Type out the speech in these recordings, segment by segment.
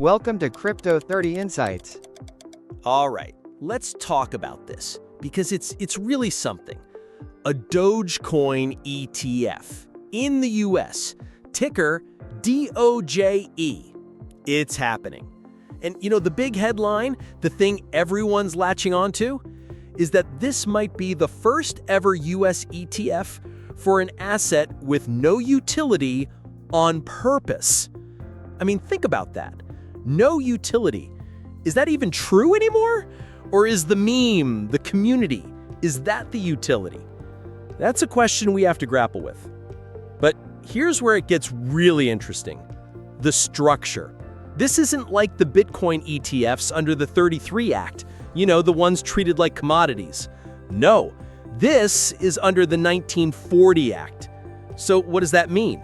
Welcome to Crypto30 Insights. All right, let's talk about this because it's really something. A Dogecoin ETF in the US, ticker DOJE. It's happening. And the big headline, the thing everyone's latching onto, is that this might be the first ever US ETF for an asset with no utility on purpose. I mean, think about that. No utility. Is that even true anymore? Or is the meme, the community, is that the utility? That's a question we have to grapple with. But here's where it gets really interesting. The structure. This isn't like the Bitcoin ETFs under the 33 Act, the ones treated like commodities. No, this is under the 1940 Act. So what does that mean?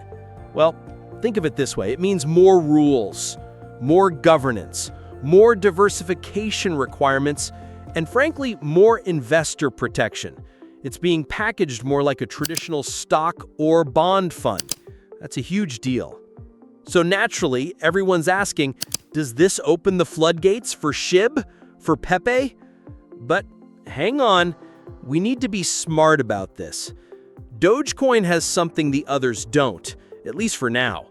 Well, think of it this way. It means more rules, more governance, more diversification requirements, and frankly, more investor protection. It's being packaged more like a traditional stock or bond fund. That's a huge deal. So naturally, everyone's asking, does this open the floodgates for SHIB, for PEPE? But hang on, we need to be smart about this. Dogecoin has something the others don't, at least for now.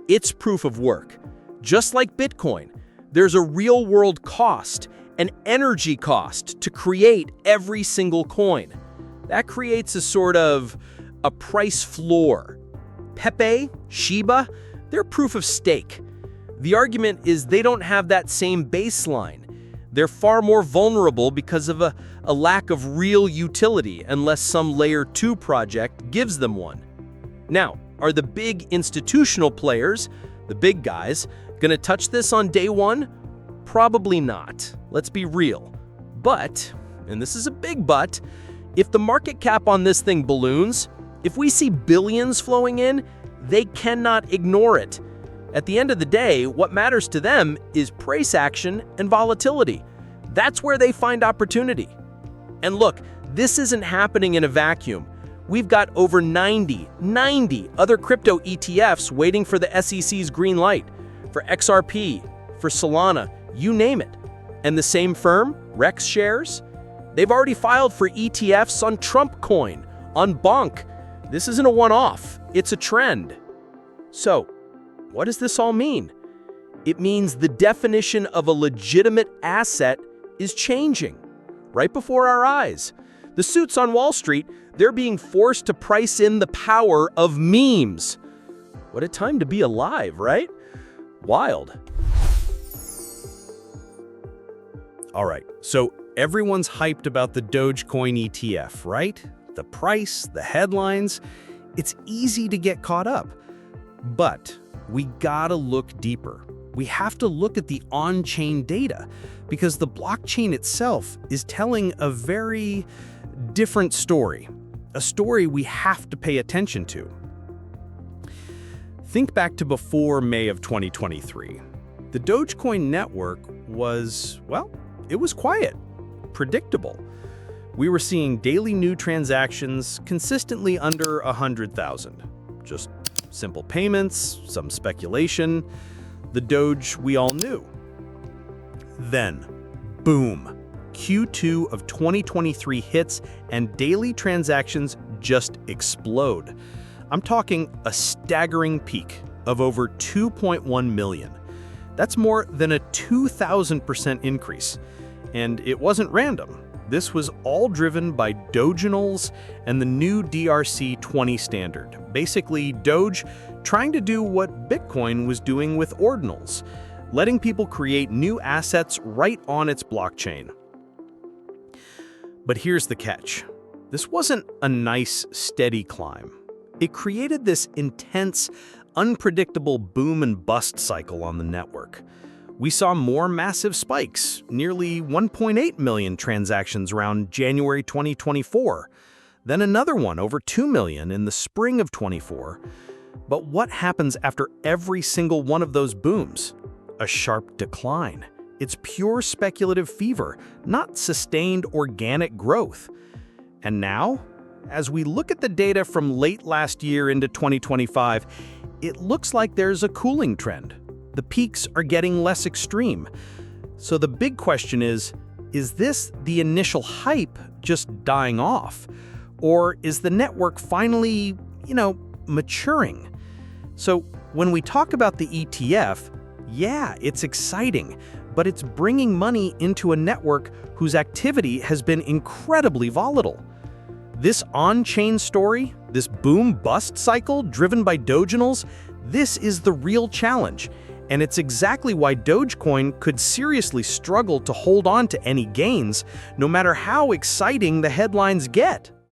It's proof of work. Just like Bitcoin, there's a real-world cost, an energy cost to create every single coin. That creates a sort of a price floor. PEPE, Shiba, they're proof of stake. The argument is they don't have that same baseline. They're far more vulnerable because of a lack of real utility unless some layer 2 project gives them one. Now, are the big institutional players, the big guys, going to touch this on day one? Probably not. Let's be real. But, and this is a big but, if the market cap on this thing balloons, if we see billions flowing in, they cannot ignore it. At the end of the day, what matters to them is price action and volatility. That's where they find opportunity. And look, this isn't happening in a vacuum. We've got over 90 other crypto ETFs waiting for the SEC's green light, for XRP, for Solana, you name it. And the same firm, Rex Shares, they've already filed for ETFs on Trump Coin, on Bonk. This isn't a one-off, it's a trend. So, what does this all mean? It means the definition of a legitimate asset is changing right before our eyes. The suits on Wall Street, they're being forced to price in the power of memes. What a time to be alive, right? Wild. All right, so everyone's hyped about the Dogecoin ETF, right? The price, the headlines, it's easy to get caught up. But we gotta look deeper. We have to look at the on-chain data because the blockchain itself is telling a very different story, a story we have to pay attention to. Think back to before May of 2023. The Dogecoin network was, well, it was quiet, predictable. We were seeing daily new transactions consistently under 100,000. Just simple payments, some speculation, the Doge we all knew. Then, boom, Q2 of 2023 hits and daily transactions just explode. I'm talking a staggering peak of over 2.1 million. That's more than a 2,000% increase. And it wasn't random. This was all driven by Doginals and the new DRC-20 standard. Basically, Doge trying to do what Bitcoin was doing with ordinals, letting people create new assets right on its blockchain. But here's the catch. This wasn't a nice, steady climb. It created this intense, unpredictable boom and bust cycle on the network. We saw more massive spikes, nearly 1.8 million transactions around January 2024, then another one over 2 million in the spring of 24. But what happens after every single one of those booms? A sharp decline. It's pure speculative fever, not sustained organic growth. And now, as we look at the data from late last year into 2025, it looks like there's a cooling trend. the peaks are getting less extreme. So the big question is this the initial hype just dying off? Or is the network finally, maturing? So when we talk about the ETF, yeah, it's exciting, but it's bringing money into a network whose activity has been incredibly volatile. This on-chain story, this boom-bust cycle driven by Doginals, this is the real challenge. And it's exactly why Dogecoin could seriously struggle to hold on to any gains, no matter how exciting the headlines get.